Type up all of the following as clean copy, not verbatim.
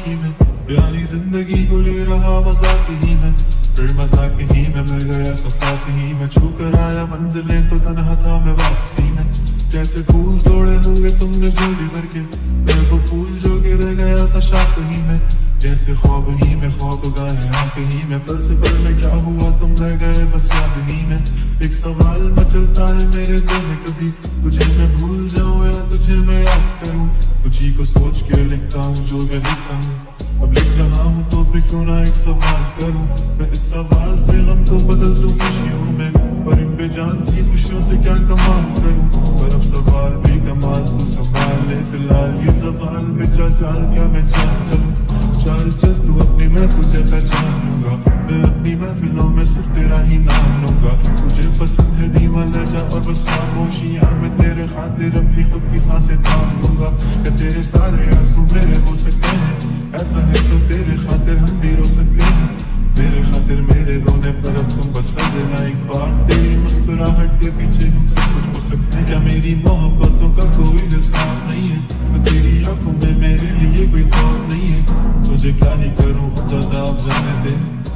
की मैं, प्यारी जिंदगी को ले रहा मजाक ही मैं, फिर मजाक ही मैं मिल गया सफाक ही मैं, छू कर आया मंजिलें तो तन्हा था मैं वापसी में। जैसे फूल तोड़े होंगे तुमने झोली भर के, मैं वो फूल जो के रह गया था शाख ही में, जैसे ख्वाब ही में ख्वाब गाए आंख ही में, पल से पल में क्या हुआ तुम रह गए बस याद ही में। एक सवाल मचलता है मेरे दिल में, कभी तुझे मैं भूल जाऊं या तुझे मैं याद करूं, तुझी को सोच के लिखता हूँ जो मैं लिखता हूँ। अब लिख रहा हूँ तो फिर क्यों ना एक सवाल करूं, मैं इस सवाल से गम को बदल दूं खुशियों में, पर इन बेजान सी खुशियों से क्या कमाल करूं। पर अब सवाल भी कमाल तो संभाल ले फिलहाल ये सवाल में, चल चल क्या मैं चाल चलूं, चल चल तू अपनी मैं तुझे पहचान लूंगा, मैं अपनी महफिलों में सिर्फ तेरा ही नाम लूंगा। तुझे पसंद है धीमा लहजा और बस खामोशियां, मैं तेरे खातिर अपनी खुद की सांसें थाम लूंगा, क्या तेरे सारे आंसू मेरे हो सकते हैं, ऐसा है तो तेरे खातिर हम भी रो सकते हैं, तेरे खातिर मेरे रोने पर अब तुम बस हंस देना एक बार, तेरी मुस्कुराहट के पीछे हम सब कुछ हो सकते हैं। क्या मेरी मोहब्बतों का कोई हिसाब नहीं है, तो तेरी आंखों में मेरे लिए कोई ख्वाब नहीं है, तुझे क्या ही करूं ज्यादा अब जाने दे,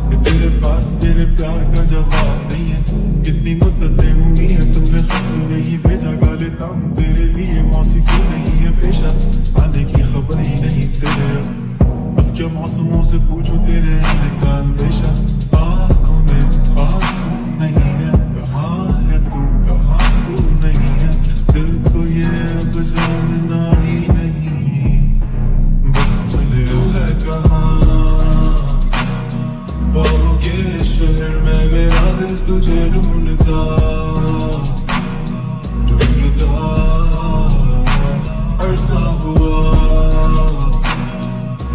कि तेरे पास तेरे प्यार का जवाब नहीं है। कितनी मुद्दतें हुई है तुमने खत नहीं भेजा, गा लेता हूँ तेरे लिए मौसीकी नहीं है पेशा, आने की खबर ही नहीं तेरे। अब क्या मौसमों से पूछो तेरे आने का अंदेशा, आँखों में आंसू नहीं है, कहाँ है तू कहाँ तू नहीं है, दिल को ये अब जानना ही नहीं, बस चले तू है कहाँ। ख्वाबों के शहर में मेरा दिल तुझे ढूंढता ढूंढता, अरसा हुआ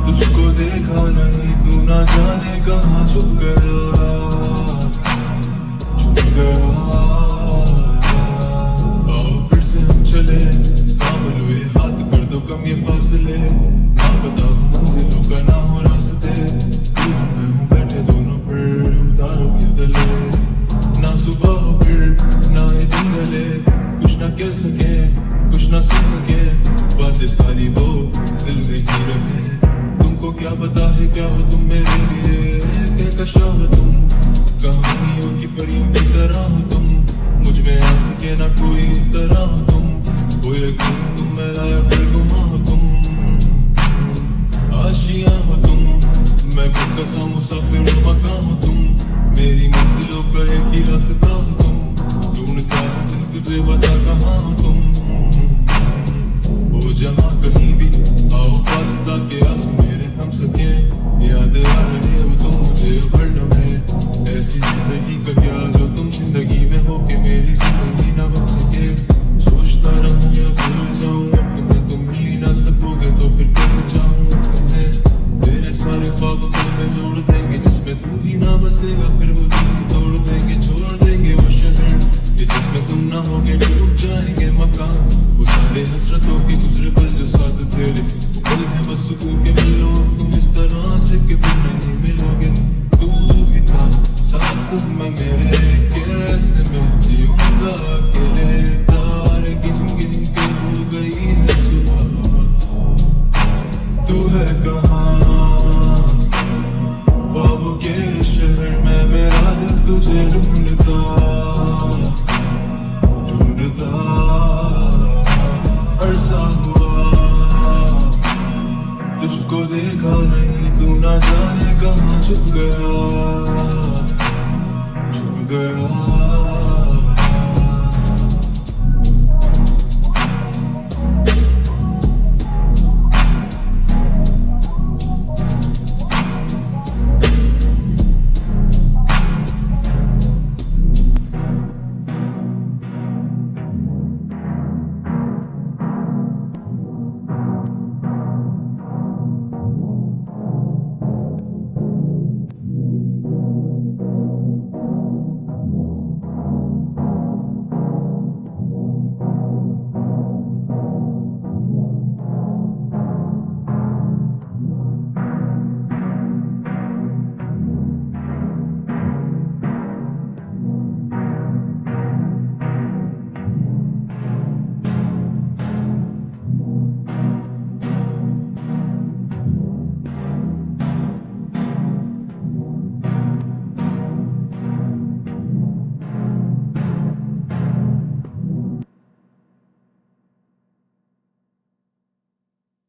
तुझको देखा नहीं, तू ना जाने कहाँ छुप गया छुप गया। आओ फिर से हम चले, थाम लो ये हाथ कर दो कम ये फासले, ना पता हो मंजिलों का ना हो रास्ते, तू मैं हूँ बैठे दोनों पर हम तारों के तले, ना सुबह हो फिर ना ये दिन ढले, कुछ ना कह सके कुछ ना सुन सके, बातें सारी वो दिल में ही रहे, तुमको क्या पता है क्या हो तुम मेरे लिए, क्या कशा हो तुम, कहानियों की परियों की तरह हो तुम, मुझ में आ सके ना कोई इस तरह हो तुम, वो यकीन तुम मेरा या फिर गुमा हो तुम, आशियां हो तुम, मैं खुद का सा मुसाफिर मकान हो तुम, मेरी मंजिलों का एक ही रास्ता हो तुम, ढूंढता है दिल तुझे बता कहाँ हो तुम, वो जहाँ कहीं भी आओ पास ताकि आंसू मेरे थम सके, याद आ रहे हो तुम मुझे हर लम्हे, ऐसी जिंदगी का क्या जो तुम जिंदगी में हो के मेरी जिंदगी ना बन सके, सोचता रहूं या भूल जाऊं अब तुम्हें, तुम मिल ही ना सकोगे तो फिर कैसे चाहूं तुम्हें, तेरे सारे ख्वाब में जोड़ देंगे जिसमें तू ही ना बसेगा, फिर वो दिल तोड़ देंगे छोड़ देंगे वो शहर कि जिसमें तुम ना होगे, टूट जाएंगे मकान, वो सारे हसरतों के गुजरे पल जो साथ तेरे, वो पल है बस सुकून के मिलो तुम इस तरह से कि फिर नहीं मिलोगे, तू ही था साथ में मेरे, कैसे मैं जीऊंगा अकेले, तारे गिन गिन के हो गई है सुबह, तू है कहाँ। ख्वाबों के शहर में मेरा दिल तुझे ढूंढता ढूंढता, अरसा हुआ तुझको देखा नहीं, तू ना जाने कहाँ छुप गया छुप गया।